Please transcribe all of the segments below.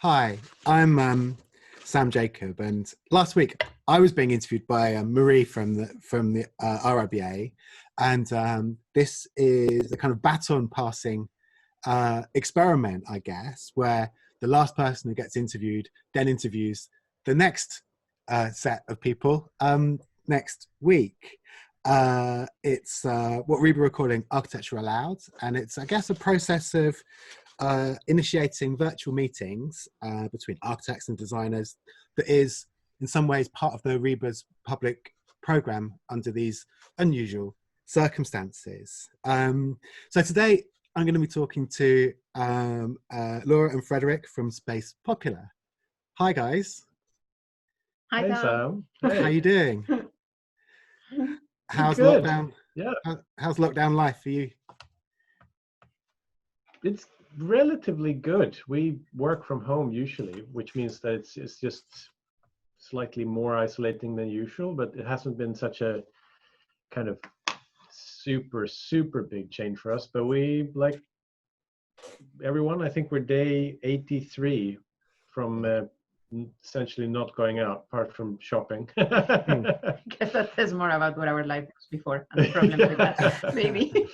Hi, I'm Sam Jacob, and last week I was being interviewed by Marie from the RIBA, and this is a kind of baton passing experiment, I guess, where the last person who gets interviewed then interviews the next set of people next week. It's what RIBA are calling Architecture Aloud, and it's, I guess, a process of initiating virtual meetings between architects and designers that is in some ways part of the RIBA's public program under these unusual circumstances. So today I'm going to be talking to Lara and Fredrik from SpacePopular. Hi guys. Hi Sam. Hey. How you doing? How's Good. lockdown? Yeah. How's lockdown life for you? It's relatively good. We work from home usually, which means that it's just slightly more isolating than usual, but it hasn't been such a kind of super big change for us. But we, like everyone, I think we're day 83 from essentially not going out apart from shopping. I guess that says more about what our life was before and the problem with that, maybe,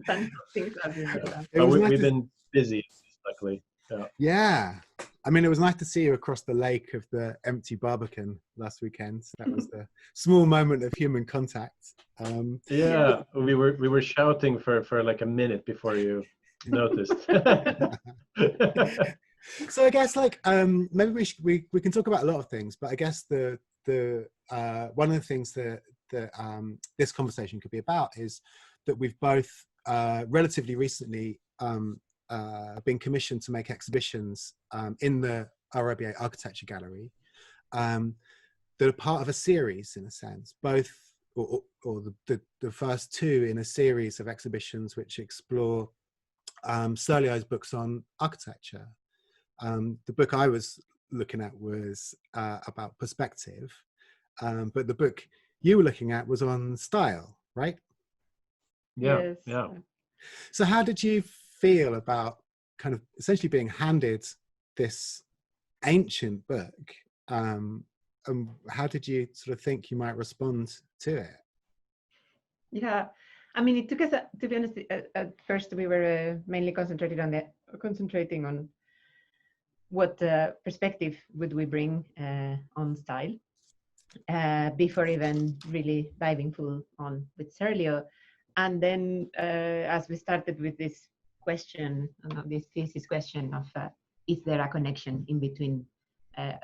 than things have been. We've been busy, luckily. Yeah. I mean, it was nice to see you across the lake of the empty Barbican last weekend. That was the small moment of human contact. Yeah, we were shouting for like a minute before you noticed. So I guess maybe we can talk about a lot of things, but I guess the one of the things that this conversation could be about is that we've both relatively recently been commissioned to make exhibitions in the RIBA Architecture Gallery that are part of a series, in a sense, both or the first two in a series of exhibitions which explore Serlio's books on architecture. The book I was looking at was about perspective, but the book you were looking at was on style, right? Yeah, yes. yeah. So how did you feel about kind of essentially being handed this ancient book, and how did you sort of think you might respond to it? Yeah, I mean, it took us, to be honest, at first we were mainly concentrating on what perspective would we bring on style before even really diving full on with Serlio. And then as we started with this question, this thesis question of is there a connection in between,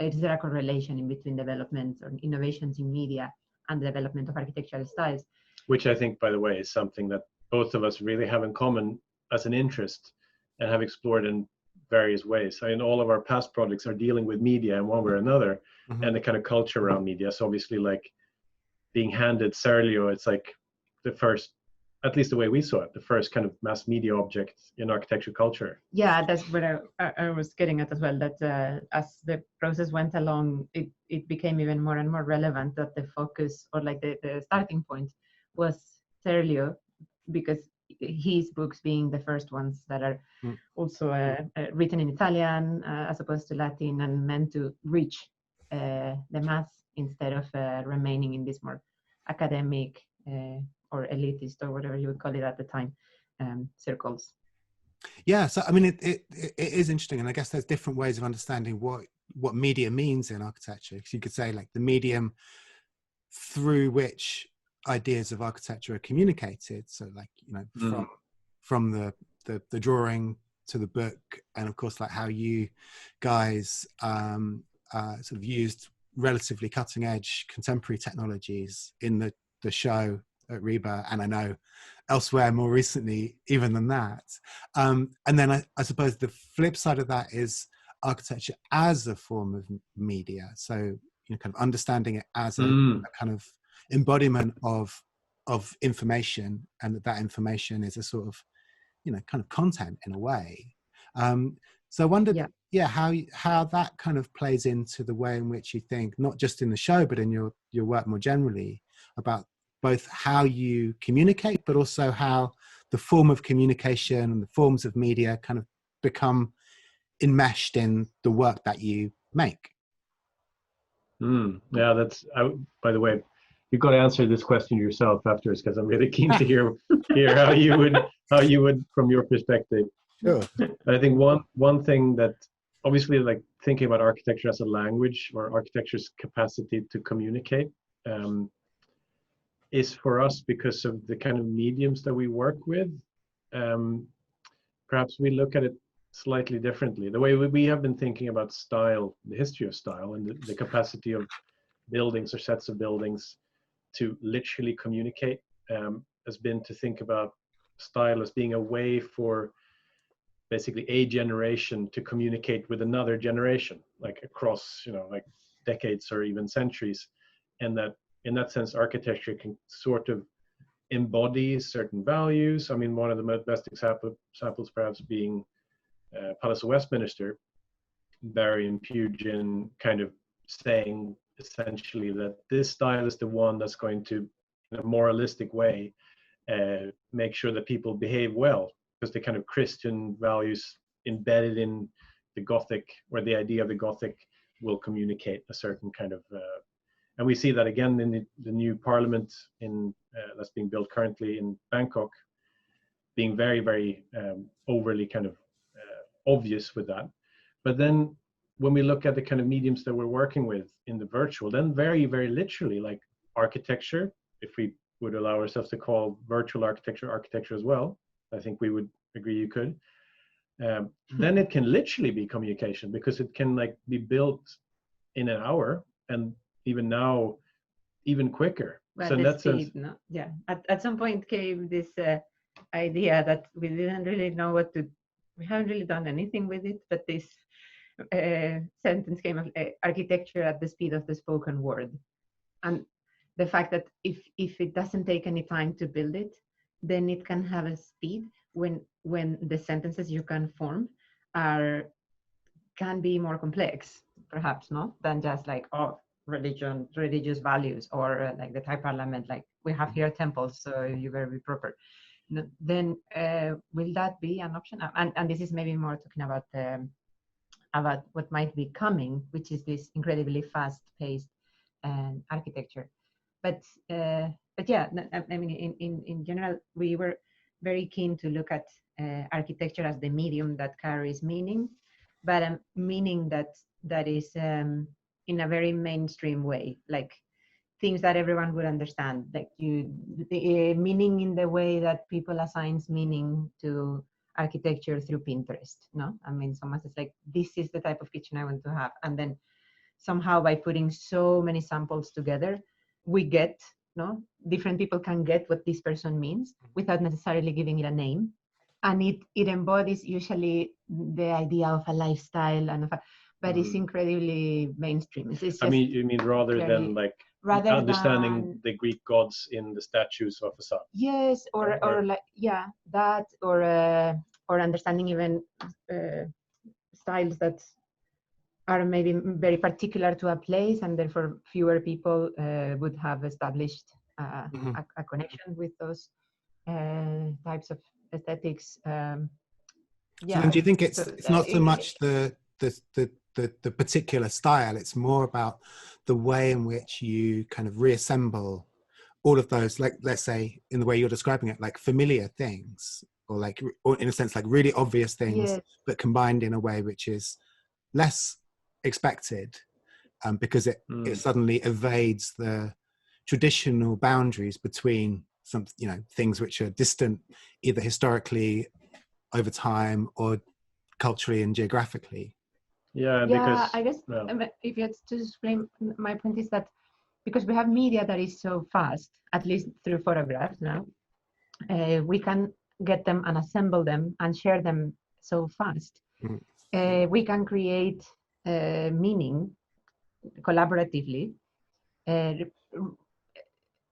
is there a correlation in between developments or innovations in media and the development of architectural styles? Which I think, by the way, is something that both of us really have in common as an interest and have explored in various ways. I mean, all of our past projects are dealing with media in one way or another, and the kind of culture around media. So obviously, like being handed Serlio, it's like the first, at least the way we saw it, the first kind of mass media object in architecture culture. Yeah, that's what I was getting at as well, that as the process went along, it became even more and more relevant that the focus, or like the starting point, was Serlio, because his books being the first ones that are also written in Italian as opposed to Latin, and meant to reach the mass instead of remaining in this more academic or elitist, or whatever you would call it at the time, circles. Yeah, so I mean, it is interesting, and I guess there's different ways of understanding what media means in architecture. Because you could say like the medium through which ideas of architecture are communicated. So like, you know, from the drawing to the book, and of course like how you guys sort of used relatively cutting edge contemporary technologies in the show at RIBA, and I know elsewhere more recently even than that. And then I suppose the flip side of that is architecture as a form of media. So, you know, kind of understanding it as a kind of embodiment of information, and that information is a sort of, you know, kind of content in a way. So I wondered, how that kind of plays into the way in which you think, not just in the show, but in your work more generally, about both how you communicate, but also how the form of communication and the forms of media kind of become enmeshed in the work that you make. Yeah, by the way, you've got to answer this question yourself afterwards, because I'm really keen to hear how you would from your perspective. Sure. I think one thing that obviously, like thinking about architecture as a language, or architecture's capacity to communicate, is for us, because of the kind of mediums that we work with. Perhaps we look at it slightly differently. The way we have been thinking about style, the history of style, and the capacity of buildings or sets of buildings to literally communicate, has been to think about style as being a way for basically a generation to communicate with another generation, like across, like decades or even centuries. And that in that sense, architecture can sort of embody certain values. I mean, one of the best examples perhaps being Palace of Westminster, Barry and Pugin kind of saying essentially that this style is the one that's going to, in a moralistic way, make sure that people behave well, because the kind of Christian values embedded in the Gothic, or the idea of the Gothic, will communicate a certain kind of, and we see that again in the new parliament that's being built currently in Bangkok, being very, very overly kind of obvious with that. But then when we look at the kind of mediums that we're working with in the virtual, then very, very literally, like architecture, if we would allow ourselves to call virtual architecture as well, I think we would agree you could. Then it can literally be communication, because it can like be built in an hour, and even now, even quicker. Well, so in that sense, no? Yeah. At some point came this idea that we didn't really know what to. We haven't really done anything with it, but this sentence came of architecture at the speed of the spoken word, and the fact that if it doesn't take any time to build it, then it can have a speed when the sentences you can form can be more complex, perhaps, no, than just like, oh, religion, religious values, or like the Thai parliament, like we have here temples, so you better be proper. No, then will that be an option? And this is maybe more talking about what might be coming, which is this incredibly fast-paced architecture. But yeah, I mean, in general, we were very keen to look at architecture as the medium that carries meaning, but meaning that is in a very mainstream way, like things that everyone would understand, like the meaning in the way that people assigns meaning to architecture through Pinterest. No, I mean, someone says like, this is the type of kitchen I want to have, and then somehow by putting so many samples together, we get, no, different people can get what this person means without necessarily giving it a name, and it embodies usually the idea of a lifestyle but it's incredibly mainstream. It's just, I mean, you mean rather than like understanding the Greek gods in the statues of a facade? Yes, or like, yeah, that, or understanding even styles that are maybe very particular to a place, and therefore fewer people would have established a connection with those types of aesthetics. Yeah. So then do you think it's not so much the particular style, it's more about the way in which you kind of reassemble all of those, like, let's say in the way you're describing it, like familiar things, or in a sense like really obvious things, yes, but combined in a way which is less expected, because it suddenly evades the traditional boundaries between some, things which are distant either historically, over time, or culturally and geographically. Yeah, because I guess if you had to explain, my point is that because we have media that is so fast, at least through photographs now, we can get them and assemble them and share them so fast. We can create meaning collaboratively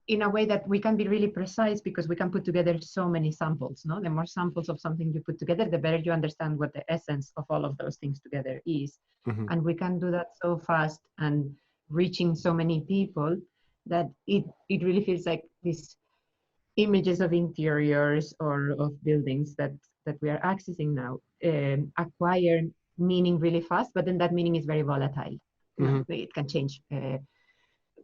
in a way that we can be really precise, because we can put together so many samples. No, the more samples of something you put together, the better you understand what the essence of all of those things together is. And we can do that so fast and reaching so many people that it really feels like these images of interiors or of buildings that we are accessing now acquire meaning really fast, but then that meaning is very volatile. You know, it can change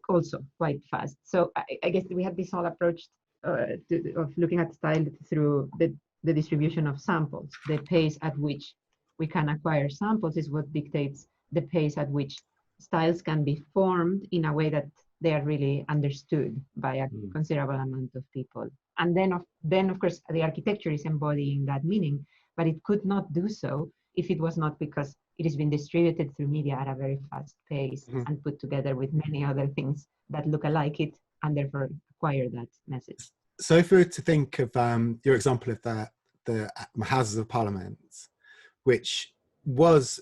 also quite fast. So I guess we had this whole approach of looking at style through the distribution of samples. The pace at which we can acquire samples is what dictates the pace at which styles can be formed in a way that they are really understood by a considerable amount of people. And then of course, the architecture is embodying that meaning, but it could not do so if it was not because it has been distributed through media at a very fast pace and put together with many other things that look alike it and therefore acquire that message. So if we were to think of your example of the Houses of Parliament, which was,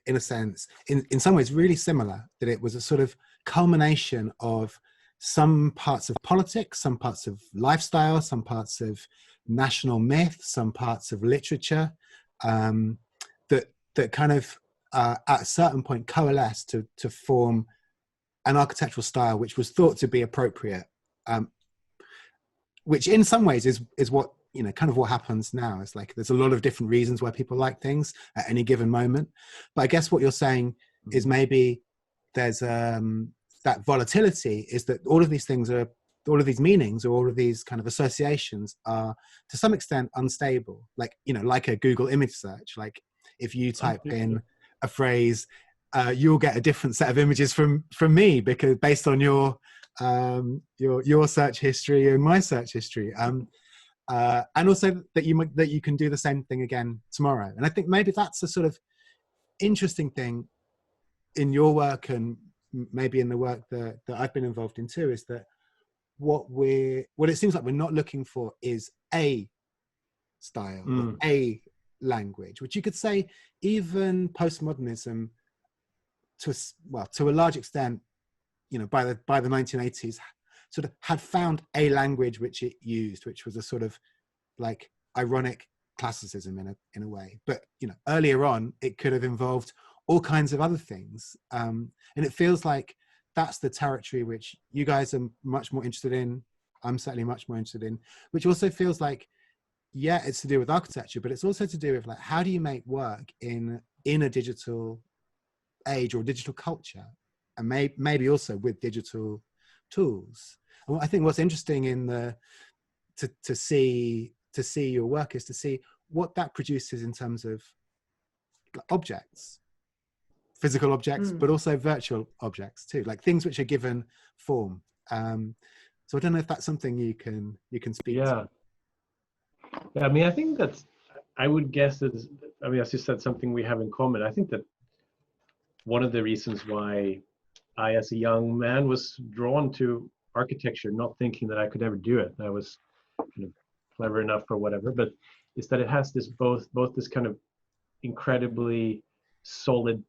in a sense, in some ways really similar, that it was a sort of culmination of some parts of politics, some parts of lifestyle, some parts of national myth, some parts of literature, that kind of at a certain point coalesced to form an architectural style which was thought to be appropriate, which in some ways is what, you know, kind of what happens now. It's like there's a lot of different reasons why people like things at any given moment. But I guess what you're saying is maybe there's that volatility is that all of these things are, all of these meanings or all of these kind of associations are to some extent unstable. Like, you know, like a Google image search, like if you type in a phrase, you'll get a different set of images from me because based on your search history and my search history. And also that you can do the same thing again tomorrow. And I think maybe that's a sort of interesting thing in your work and maybe in the work that I've been involved in too, is that what it seems like we're not looking for is a style, or a language, which you could say even postmodernism to a large extent, you know, by the 1980s sort of had found a language which it used, which was a sort of like ironic classicism in a way. But, you know, earlier on, it could have involved all kinds of other things. And it feels like that's the territory which you guys are much more interested in. I'm certainly much more interested in, which also feels like, yeah, it's to do with architecture, but it's also to do with like, how do you make work in a digital age or digital culture, and maybe also with digital tools. And I think what's interesting in to see your work is to see what that produces in terms of objects, physical objects, but also virtual objects too, like things which are given form. So I don't know if that's something you can speak to. Yeah, I mean, I think I would guess that, I mean, as you said, something we have in common. I think that one of the reasons why I, as a young man, was drawn to architecture, not thinking that I could ever do it. I was kind of clever enough or whatever, but is that it has this both this kind of incredibly solid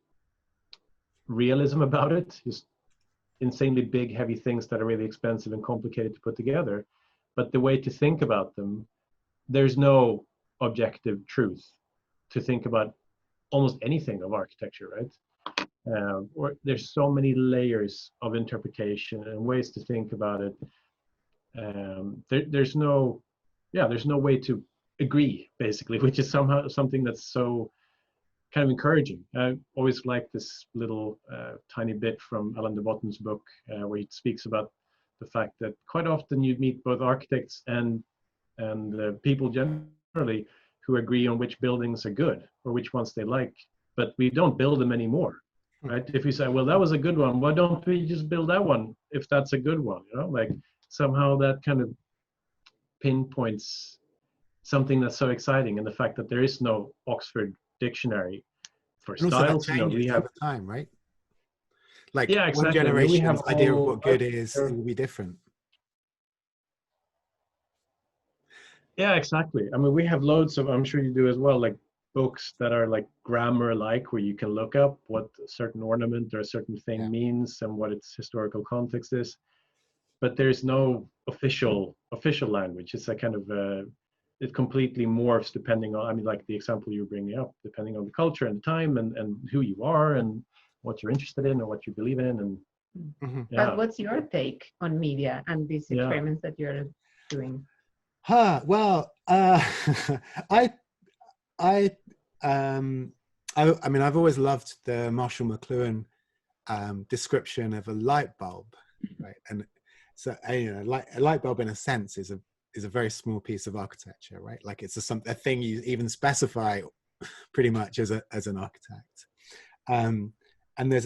realism about it, just insanely big, heavy things that are really expensive and complicated to put together. But the way to think about them, there's no objective truth to think about almost anything of architecture, right? Or there's so many layers of interpretation and ways to think about it. There's no way to agree, basically, which is somehow something that's so kind of encouraging. I always like this little tiny bit from Alain de Botton's book where he speaks about the fact that quite often you meet both architects and people generally who agree on which buildings are good or which ones they like, but we don't build them anymore. Right? If we say, well, that was a good one, why don't we just build that one if that's a good one? You know, like somehow that kind of pinpoints something that's so exciting, and the fact that there is no Oxford dictionary for styles. You know, we have time, right? Like, yeah, exactly. One generation's idea of what good is, it will be different. Yeah, exactly. I mean, we have loads of, I'm sure you do as well, like books that are like grammar-like, where you can look up what a certain ornament or a certain thing means and what its historical context is. But there's no official language. It's a kind of it completely morphs depending on, I mean, like the example you're bringing up, depending on the culture and the time and who you are and what you're interested in or what you believe in. And But what's your take on media and these experiments that you're doing? Well, I I mean, I've always loved the Marshall McLuhan description of a light bulb, right? And so, you know, a light bulb in a sense is a very small piece of architecture, right? Like it's a thing you even specify pretty much as an architect. And there's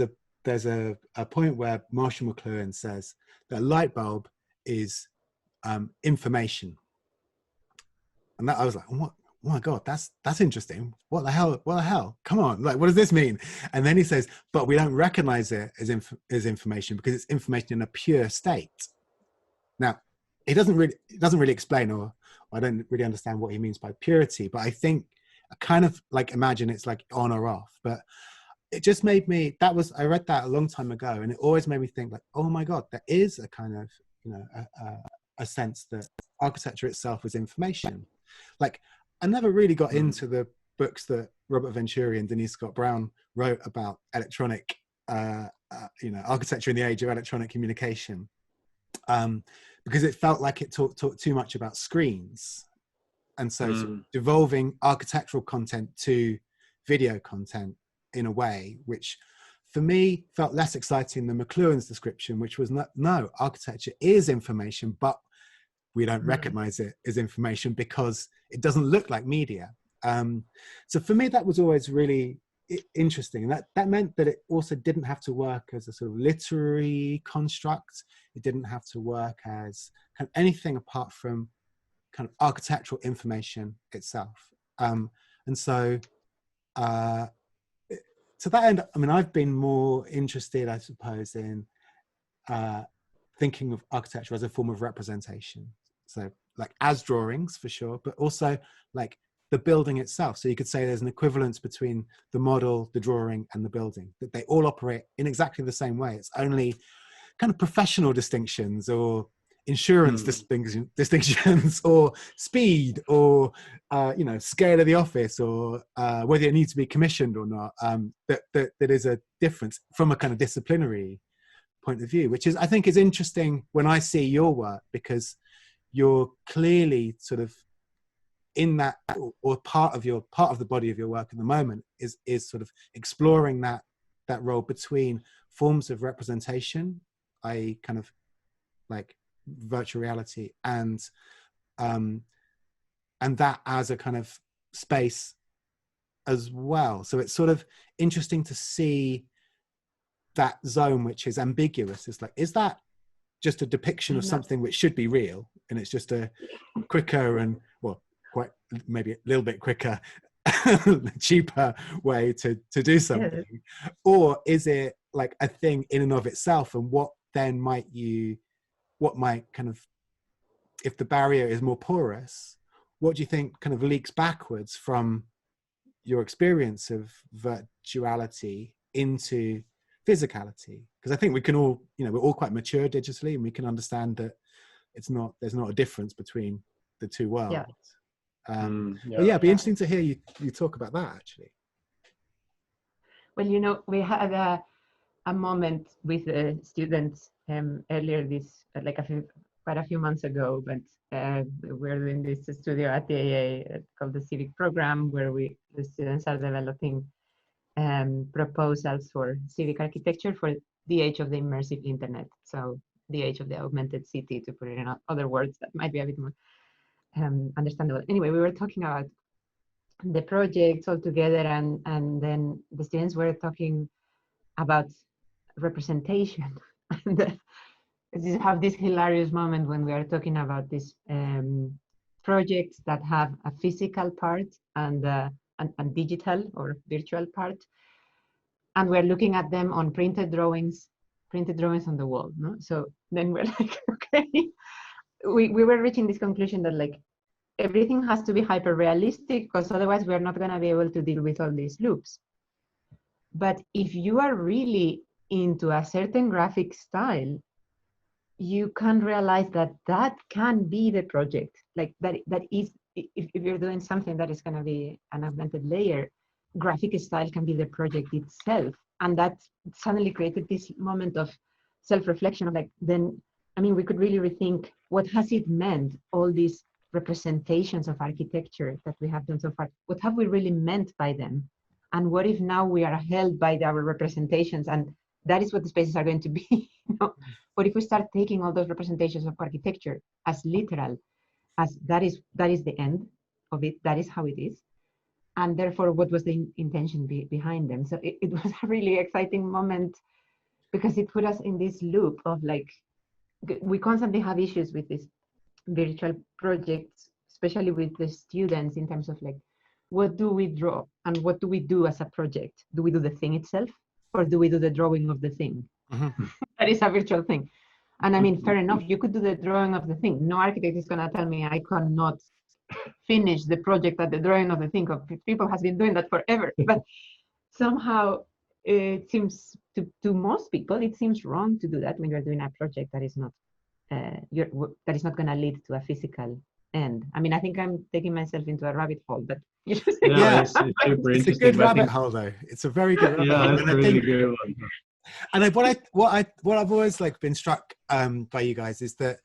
a point where Marshall McLuhan says that a light bulb is information, and that I was like, what? Oh my God, that's interesting. What the hell? Come on, like, what does this mean? And then he says, but we don't recognize it as information because it's information in a pure state. Now, it doesn't really explain, or I don't really understand what he means by purity, but I think I kind of like imagine it's like on or off. But it just made me, I read that a long time ago, and it always made me think like, oh my God, there is a kind of, you know, a sense that architecture itself is information. Like, I never really got into the books that Robert Venturi and Denise Scott Brown wrote about electronic, you know, architecture in the age of electronic communication, because it felt like it talked too much about screens, and so sort of devolving architectural content to video content in a way which, for me, felt less exciting than McLuhan's description, which was no, architecture is information, but we don't recognize it as information because it doesn't look like media. So for me, that was always really interesting. And that meant that it also didn't have to work as a sort of literary construct. It didn't have to work as kind of anything apart from kind of architectural information itself. And so to that end, I mean, I've been more interested, I suppose, in thinking of architecture as a form of representation. So like as drawings for sure, but also like the building itself. So you could say there's an equivalence between the model, the drawing, and the building, that they all operate in exactly the same way. It's only kind of professional distinctions or insurance distinctions or speed or, you know, scale of the office or whether it needs to be commissioned or not. That is a difference from a kind of disciplinary point of view, which is, I think, is interesting when I see your work, because you're clearly sort of in that, or part of the body of your work at the moment is sort of exploring that role between forms of representation, i.e. kind of like virtual reality, and that as a kind of space as well. So it's sort of interesting to see that zone which is ambiguous. It's like, is that just a depiction of something which should be real, and it's just a quicker and, well, quite maybe a little bit quicker cheaper way to do something? Or is it like a thing in and of itself, and what might kind of, if the barrier is more porous, what do you think kind of leaks backwards from your experience of virtuality into physicality? Because I think we can all, you know, we're all quite mature digitally, and we can understand that there's not a difference between the two worlds. But yeah, it'd be interesting to hear you talk about that, actually. Well, you know, we had a moment with the students earlier this, like quite a few months ago, but we're doing this studio at the AA called the Civic Program, where the students are developing proposals for civic architecture for the age of the immersive internet. So the age of the augmented city, to put it in other words that might be a bit more understandable. Anyway, we were talking about the projects all together, and then the students were talking about representation. And you have this hilarious moment when we are talking about these projects that have a physical part and digital or virtual part, and we're looking at them on printed drawings on the wall. No? So then we're like, okay, we were reaching this conclusion that like everything has to be hyper realistic, because otherwise we're not going to be able to deal with all these loops. But if you are really into a certain graphic style, you can realize that can be the project. Like that is, if you're doing something that is going to be an augmented layer, graphic style can be the project itself. And that suddenly created this moment of self-reflection of like, then, I mean, we could really rethink what has it meant, all these representations of architecture that we have done so far. What have we really meant by them? And what if now we are held by our representations, and that is what the spaces are going to be? What if we start taking all those representations of architecture as literal, as that is the end of it, that is how it is, and therefore what was the intention behind them? So it was a really exciting moment, because it put us in this loop of like, we constantly have issues with these virtual projects, especially with the students, in terms of like, what do we draw and what do we do as a project? Do we do the thing itself, or do we do the drawing of the thing? Mm-hmm. That is a virtual thing. And I mean, fair enough, you could do the drawing of the thing. No architect is going to tell me I cannot finish the project at the drawing of the thing. People has been doing that forever. But somehow it seems to most people, it seems wrong to do that when you're doing a project that is not that is not going to lead to a physical end. I mean, I think I'm taking myself into a rabbit hole, but yeah, it's super it's a interesting. good rabbit hole, though. It's a very good rabbit hole. Yeah, it's a really good one. And what I've always like been struck by you guys is that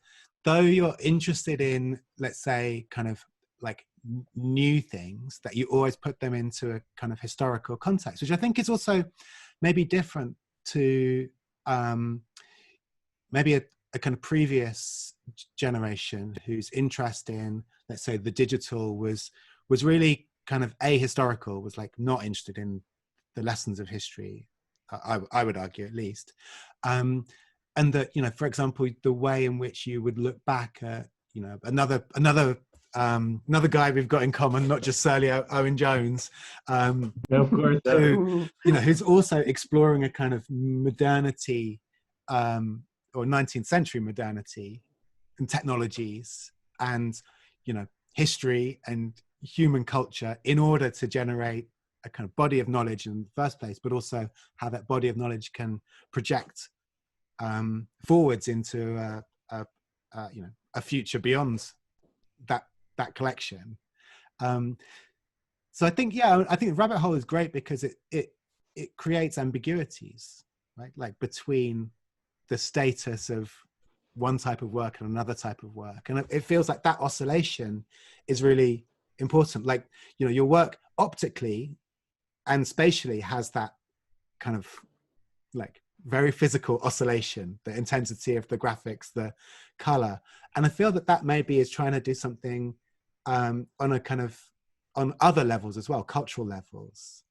though you're interested in, let's say, kind of like new things, that you always put them into a kind of historical context, which I think is also maybe different to maybe a kind of previous generation whose interest in, let's say, the digital was really kind of ahistorical, was like not interested in the lessons of history, I would argue, at least. And that, you know, for example, the way in which you would look back at, you know, another guy we've got in common, not just Serlio, Owen Jones, of course, who, you know, who's also exploring a kind of modernity, or 19th century modernity and technologies and, you know, history and human culture in order to generate a kind of body of knowledge in the first place, but also how that body of knowledge can project forwards into you know, a future beyond that collection. So I think, yeah, I think rabbit hole is great because it creates ambiguities, right? Like between the status of one type of work and another type of work, and it feels like that oscillation is really important. Like, you know, your work optically and spatially has that kind of like very physical oscillation, the intensity of the graphics, the color. And I feel that maybe is trying to do something on a kind of, on other levels as well, cultural levels.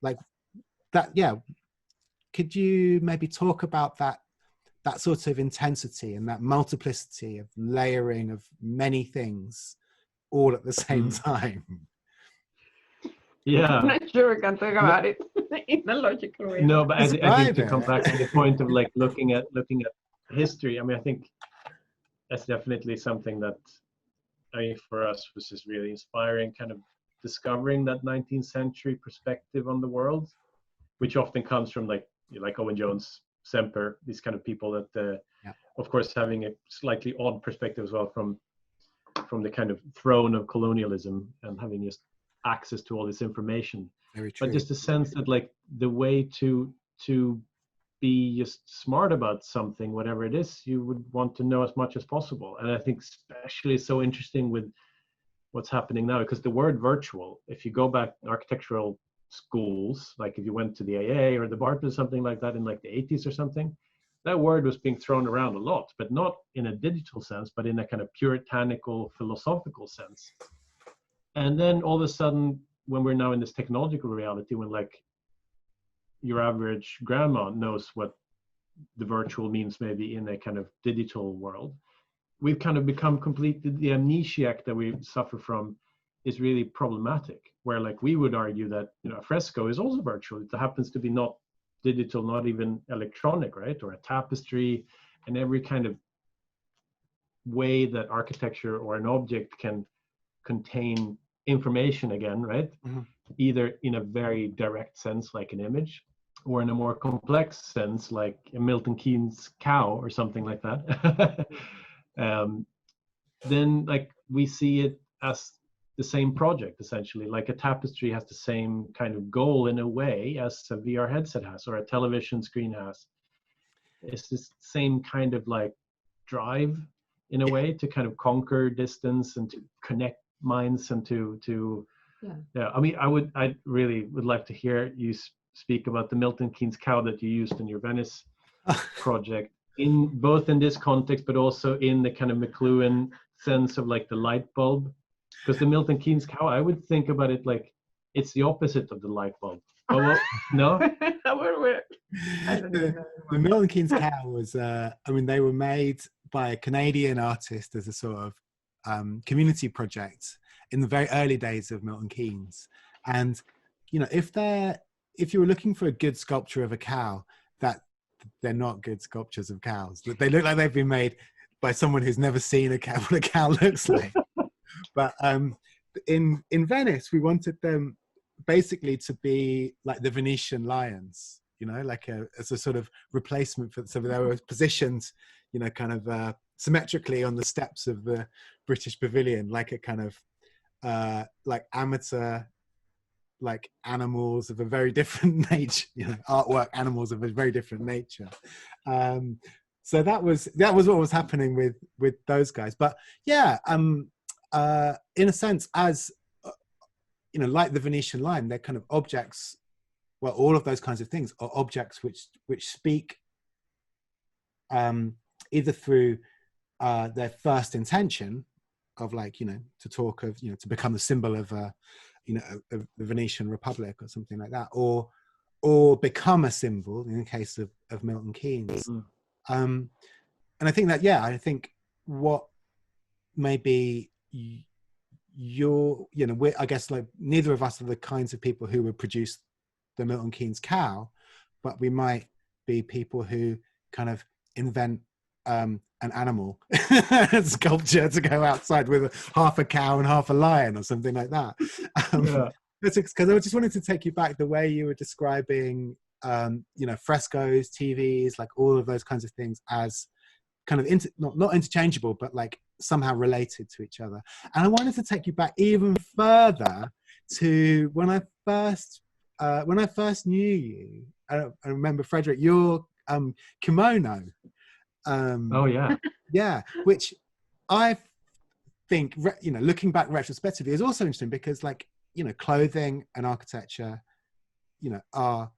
Like that, yeah. Could you maybe talk about that sort of intensity and that multiplicity of layering of many things all at the same time? Yeah, I'm not sure we can talk about it in a logical way. No, but I think to come back to the point of like looking at history, I mean, I think that's definitely something that, I mean, for us was just really inspiring, kind of discovering that 19th century perspective on the world, which often comes from like Owen Jones, Semper, these kind of people that, of course, having a slightly odd perspective as well from the kind of throne of colonialism and having just access to all this information. Very true. But just a sense that like the way to be just smart about something, whatever it is, you would want to know as much as possible. And I think especially so interesting with what's happening now, because the word virtual, if you go back in architectural schools, like if you went to the AA or the Bartlett or something like that in like the 80s or something, that word was being thrown around a lot, but not in a digital sense, but in a kind of puritanical, philosophical sense. And then all of a sudden, when we're now in this technological reality, when like your average grandma knows what the virtual means maybe in a kind of digital world, we've kind of become completely, the amnesiac that we suffer from is really problematic, where like we would argue that, you know, a fresco is also virtual. It happens to be not digital, not even electronic, right? Or a tapestry, and every kind of way that architecture or an object can contain information again, right? Mm-hmm. Either in a very direct sense, like an image, or in a more complex sense, like a Milton Keynes cow or something like that. Then like we see it as the same project, essentially. Like a tapestry has the same kind of goal in a way as a VR headset has, or a television screen has. It's this same kind of like drive in a way to kind of conquer distance and to connect minds and to Yeah. I mean, I really would like to hear you speak about the Milton Keynes cow that you used in your Venice project, in both in this context, but also in the kind of McLuhan sense of like the light bulb. Because the Milton Keynes cow, I would think about it like it's the opposite of the light bulb. Oh, well, no? I don't even know. The Milton Keynes cow was, I mean, they were made by a Canadian artist as a sort of community project in the very early days of Milton Keynes. And, you know, if you were looking for a good sculpture of a cow, that they're not good sculptures of cows. They look like they've been made by someone who's never seen a cow, what a cow looks like. But in Venice, we wanted them basically to be like the Venetian lions, you know, like as a sort of replacement for, so they were positioned, you know, kind of symmetrically on the steps of the British Pavilion, like a kind of like amateur, like animals of a very different nature, you know, artwork animals of a very different nature. So that was what was happening with those guys. But yeah, in a sense, as you know, like the Venetian lion, they're kind of objects. Well, all of those kinds of things are objects which speak either through their first intention of, like, you know, to talk of, you know, to become the symbol of you know, of the Venetian Republic or something like that, or become a symbol in the case of Milton Keynes. And I think that, yeah, I think what maybe you know, I guess like neither of us are the kinds of people who would produce the Milton Keynes cow, but we might be people who kind of invent an animal sculpture to go outside with half a cow and half a lion or something like that. Because I just wanted to take you back the way you were describing, you know, frescoes, TVs, like all of those kinds of things as kind of not interchangeable, but like somehow related to each other. And I wanted to take you back even further to when I first knew you. I remember, Fredrik, your kimono. Oh yeah. Yeah, which I think, you know, looking back retrospectively is also interesting because, like, you know, clothing and architecture, you know, are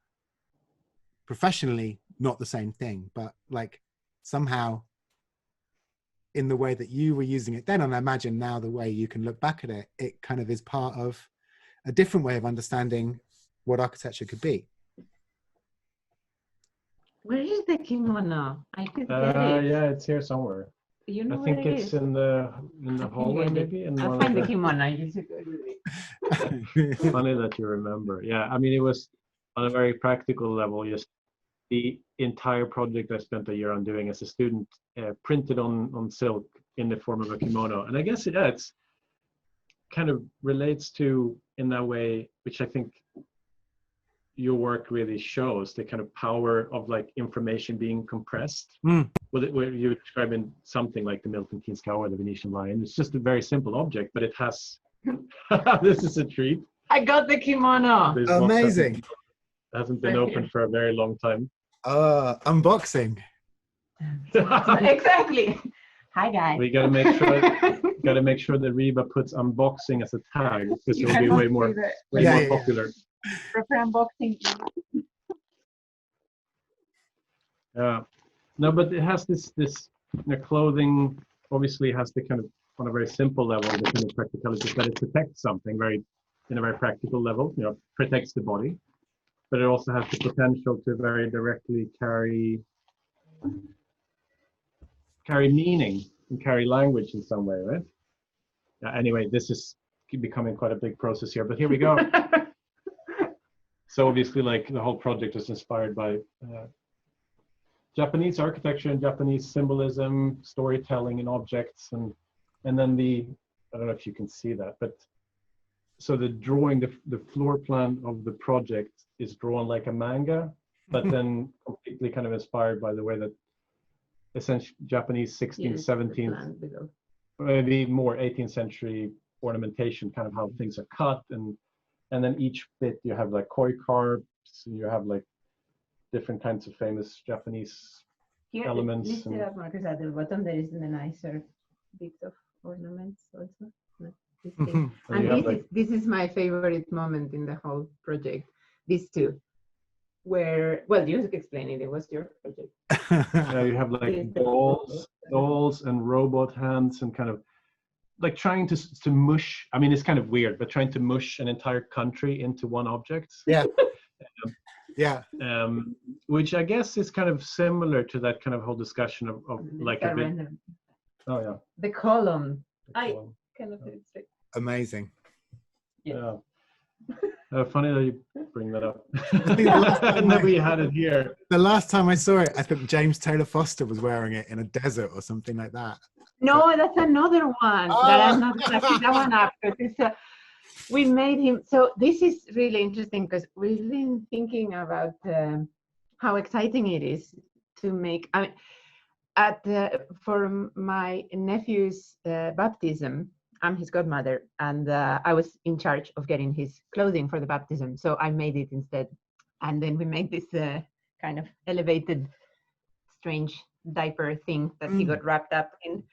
professionally not the same thing, but like somehow in the way that you were using it then, and I imagine now the way you can look back at it, it kind of is part of a different way of understanding what architecture could be. Where is the kimono? I could get it. Yeah, it's here somewhere. You know, I think where it it's is? in the hallway, maybe. I'll find the kimono. Funny that you remember. Yeah, I mean, it was on a very practical level. Just the entire project I spent a year on doing as a student, printed on silk in the form of a kimono. And I guess it's kind of relates to, in that way, which I think your work really shows, the kind of power of like information being compressed. Where you're describing something like the Milton Keynes cow or the Venetian lion. It's just a very simple object, but it has this is a treat. I got the kimono. Amazing. Hasn't been opened for a very long time. Unboxing. Exactly. Hi guys. We gotta make sure that RIBA puts unboxing as a tag, because it'll be way more popular. Proper unboxing. No, but it has this clothing obviously has the kind of, on a very simple level, the kind of practicality that it protects something in a very practical level, you know, protects the body, but it also has the potential to very directly carry meaning and carry language in some way, right? Anyway, this is becoming quite a big process here, but here we go. So obviously, like, the whole project was inspired by Japanese architecture and Japanese symbolism, storytelling and objects, and then I don't know if you can see that, but so the drawing, the floor plan of the project is drawn like a manga, but then completely kind of inspired by the way that essentially Japanese 16th, 17th, maybe more 18th century ornamentation, kind of how things are cut, and then each bit you have like koi carves, and you have like different kinds of famous Japanese elements. Lift it up, Marcus, at the bottom there is the nicer bits of ornaments also. No. These things. And you have, like, this is my favorite moment in the whole project. These two, where, well, you explain it. It was your project. you have like dolls and robot hands, and kind of like trying to mush. I mean, it's kind of weird, but trying to mush an entire country into one object. Yeah. Yeah. Which I guess is kind of similar to that kind of whole discussion of like a bit. Oh yeah. The column. I cannot do it straight. Amazing. Yeah. Funny that you bring that up. And then we had it here. The last time I saw it, I think James Taylor Foster was wearing it in a desert or something like that. No, that's another one that I'm not gonna pick that one up, because it's we made him. So this is really interesting, because we've been thinking about how exciting it is to make. I mean, for my nephew's baptism, I'm his godmother, and I was in charge of getting his clothing for the baptism, so I made it instead. And then we made this kind of elevated, strange diaper thing that he got wrapped up in,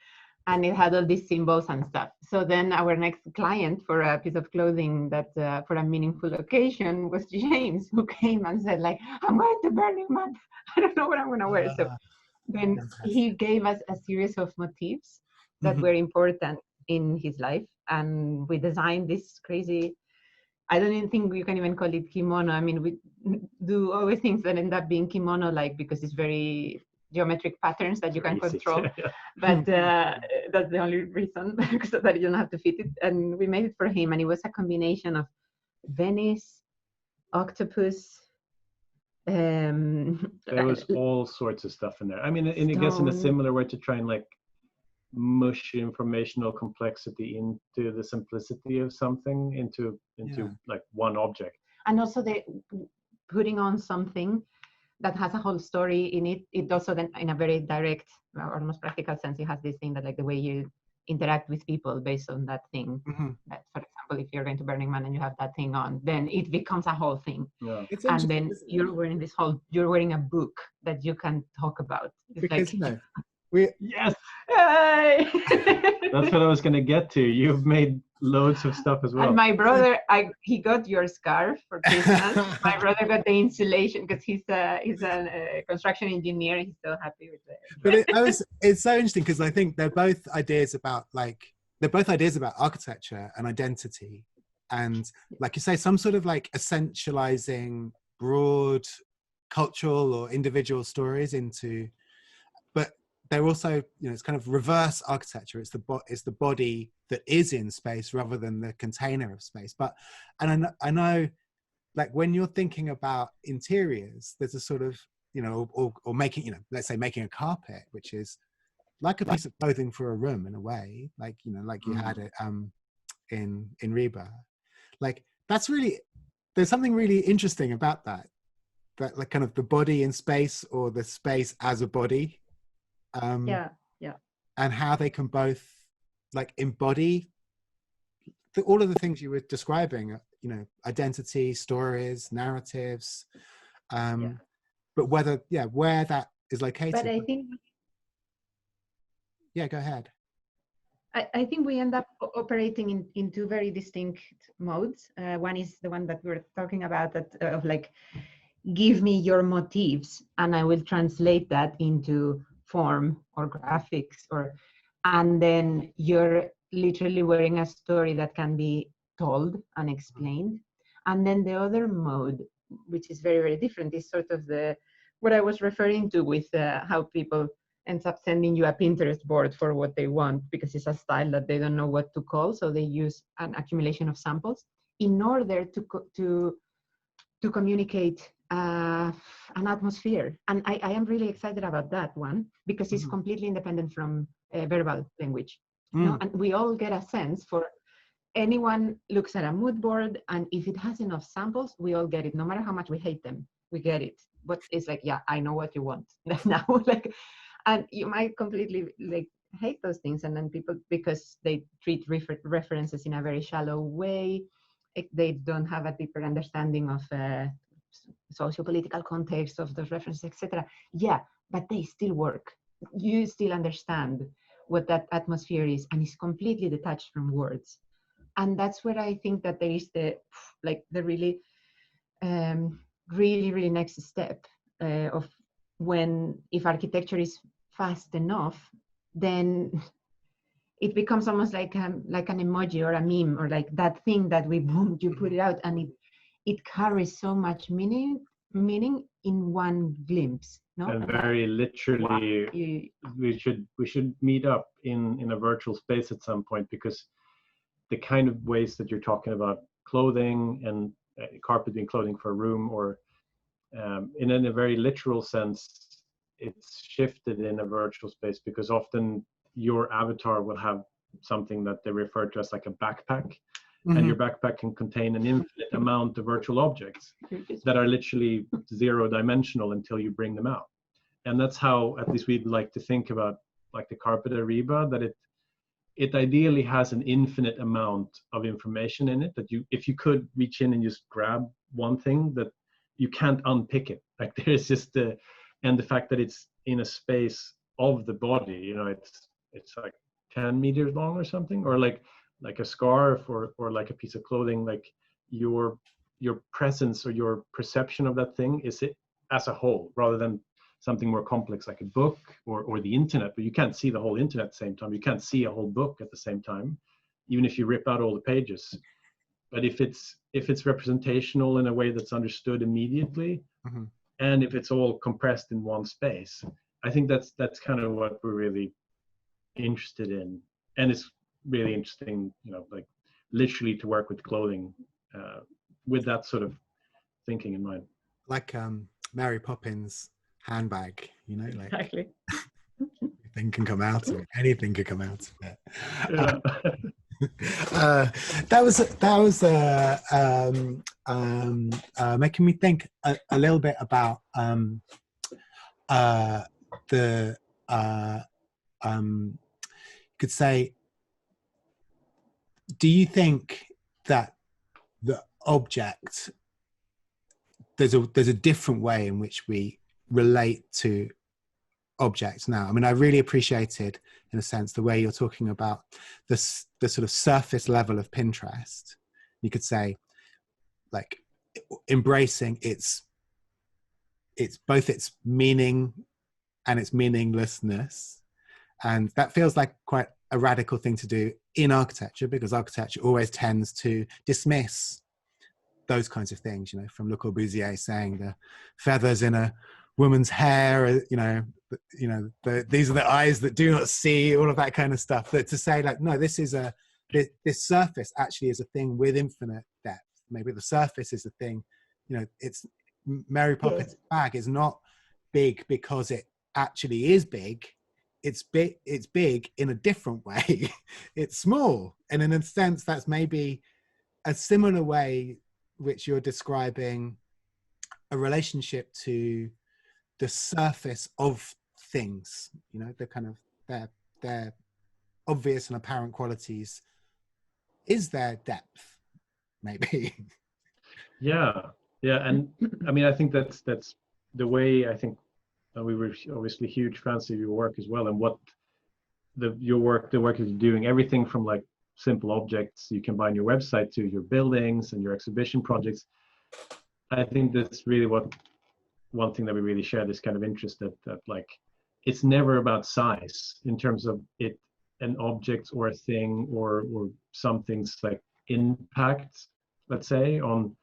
and it had all these symbols and stuff. So then our next client for a piece of clothing that for a meaningful occasion was James, who came and said, like, I'm going to Burning Man. I don't know what I'm going to wear. So then he gave us a series of motifs that were important in his life, and we designed this crazy, I don't even think you can even call it kimono. I mean, we do always things that end up being kimono like, because it's very geometric patterns that you can control. But that's the only reason, so that you don't have to fit it. And we made it for him, and it was a combination of Venice, octopus. There was all sorts of stuff in there. I mean, I guess in a similar way to try and like mush informational complexity into the simplicity of something, into like one object. And also the putting on something that has a whole story in it. It also then, in a very direct, almost practical sense, it has this thing that, like, the way you interact with people based on that thing. That, for example, if you're going to Burning Man and you have that thing on, then it becomes a whole thing. And then you're wearing you're wearing a book that you can talk about. It's because, like, yes. Hey! That's what I was going to get to. You've made loads of stuff as well. And my brother, he got your scarf for Christmas. My brother got the insulation, because he's a construction engineer. He's so happy with it. But it's so interesting, because I think they're both ideas about architecture and identity, and, like you say, some sort of like essentializing broad cultural or individual stories into, but they're also, it's kind of reverse architecture. It's the body that is in space rather than the container of space. And I know, like, when you're thinking about interiors, there's a sort of, or making, let's say making a carpet, which is like a piece of clothing for a room in a way, like, like you had it in RIBA. Like, that's really, there's something really interesting about that like kind of the body in space, or the space as a body. And how they can both, like, embody all of the things you were describing, identity, stories, narratives, but where that is located. But I think, go ahead. I think we end up operating in two very distinct modes. One is the one that we were talking about, that of like, give me your motifs and I will translate that into form or graphics, and then you're literally wearing a story that can be told and explained. And then the other mode, which is very, very different, is sort of what I was referring to with how people ends up sending you a Pinterest board for what they want, because it's a style that they don't know what to call, so they use an accumulation of samples in order to communicate an atmosphere. And I am really excited about that one, because it's completely independent from verbal language. And we all get a sense for, anyone looks at a mood board, and if it has enough samples, we all get it, no matter how much we hate them, we get it. But it's like, I know what you want now. Like, and you might completely like hate those things, and then people, because they treat references in a very shallow way, they don't have a deeper understanding of socio-political context of those references, etc. But they still work. You still understand what that atmosphere is, and it's completely detached from words. and that's where I think that there is the really really next step of when, if architecture is fast enough, then it becomes almost like an emoji or a meme, or like that thing that boom, you put it out, and it carries so much meaning in one glimpse. No, and very literally, wow. we should meet up in a virtual space at some point, because the kind of ways that you're talking about clothing and carpeting, clothing for a room, or in a very literal sense, it's shifted in a virtual space, because often your avatar will have something that they refer to as like a backpack. And your backpack can contain an infinite amount of virtual objects that are literally 0-dimensional until you bring them out. And that's how, at least, we'd like to think about like the carpet at RIBA, that it ideally has an infinite amount of information in it, that if you could reach in and just grab one thing, that you can't unpick it. Like there's just and the fact that it's in a space of the body, you know, it's like 10 meters long or something, or like a scarf or like a piece of clothing, like your presence or your perception of that thing is it as a whole, rather than something more complex like a book or the internet. But you can't see the whole internet at the same time. You can't see a whole book at the same time, even if you rip out all the pages. But if it's representational in a way that's understood immediately, and if it's all compressed in one space, I think that's kind of what we're really interested in. And it's really interesting, you know, like literally to work with clothing with that sort of thinking in mind. Like Mary Poppins handbag, you know, like Exactly. anything can come out of it. Anything could come out of it. Yeah. That was making me think a little bit about the could say, do you think that the object, there's a different way in which we relate to objects now? I mean, I really appreciated, in a sense, the way you're talking about the sort of surface level of Pinterest. You could say, like, embracing its both its meaning and its meaninglessness, and that feels like quite a radical thing to do in architecture, because architecture always tends to dismiss those kinds of things, you know, from Le Corbusier saying the feathers in a woman's hair, you know, these are the eyes that do not see, all of that kind of stuff. But to say, like, no, this surface actually is a thing with infinite depth. Maybe the surface is a thing, you know, it's Mary Poppins bag is not big because it actually is big. It's big in a different way. It's small, and in a sense that's maybe a similar way which you're describing a relationship to the surface of things, you know, the kind of their obvious and apparent qualities is their depth, maybe. Yeah, and I mean, I think that's the way. I think we were obviously huge fans of your work as well, and what the work is doing, everything from like simple objects you can buy on your website to your buildings and your exhibition projects. I think that's really one thing that we really share, this kind of interest that like it's never about size in terms of it, an object or a thing or something's like impact, let's say, on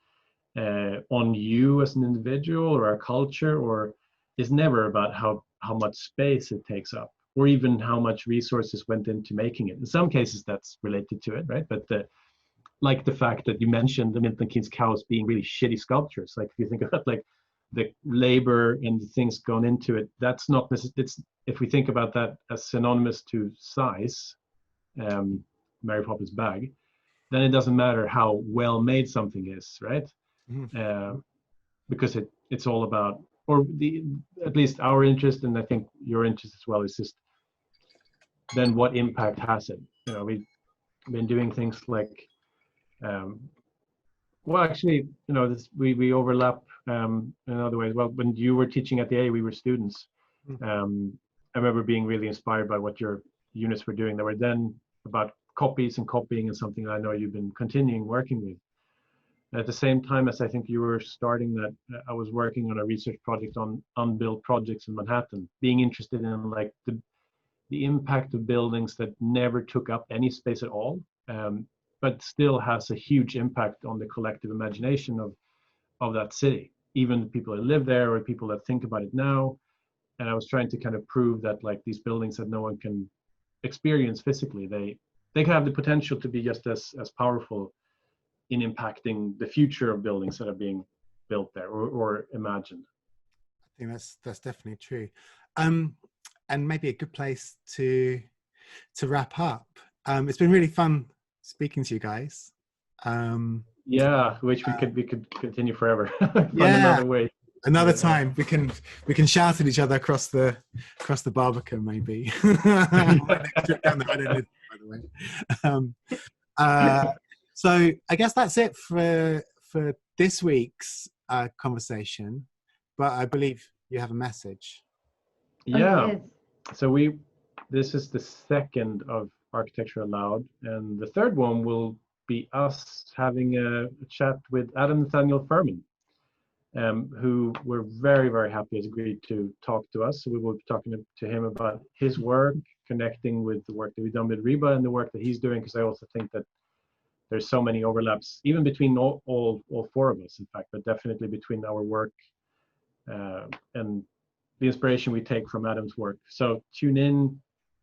you as an individual or our culture, or is never about how much space it takes up, or even how much resources went into making it. In some cases that's related to it, right? But like the fact that you mentioned the Milton Keynes cows being really shitty sculptures, like if you think about like the labor and the things gone into it, that's not necessarily, if we think about that as synonymous to size, Mary Poppins bag, then it doesn't matter how well made something is, right? Because it's all about, or at least our interest, and I think your interest as well, is just then what impact has it? You know, we've been doing things like, well, actually, you know, we overlap in another way as well. When you were teaching at the A, we were students. I remember being really inspired by what your units were doing. They were then about copies and copying is something I know you've been continuing working with. At the same time as I think you were starting that, I was working on a research project on unbuilt projects in Manhattan, being interested in like the impact of buildings that never took up any space at all, but still has a huge impact on the collective imagination of that city, even the people that live there or people that think about it now. And I was trying to kind of prove that like these buildings that no one can experience physically, they can have the potential to be just as powerful in impacting the future of buildings that are being built there or imagined. I think that's definitely true. And maybe a good place to wrap up. It's been really fun speaking to you guys. Yeah, which we could continue forever. Find yeah, another way. another time we can shout at each other across the Barbican maybe. Down there, I don't live, by the way. So I guess that's it for this week's conversation. But I believe you have a message. Yeah. Oh, yes. So this is the second of Architecture Aloud, and the third one will be us having a chat with Adam Nathaniel Furman, who we're very, very happy has agreed to talk to us. So we will be talking to him about his work, connecting with the work that we've done with RIBA and the work that he's doing, because I also think that there's so many overlaps, even between all four of us, in fact, but definitely between our work and the inspiration we take from Adam's work. So tune in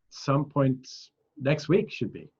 some point next week, should be.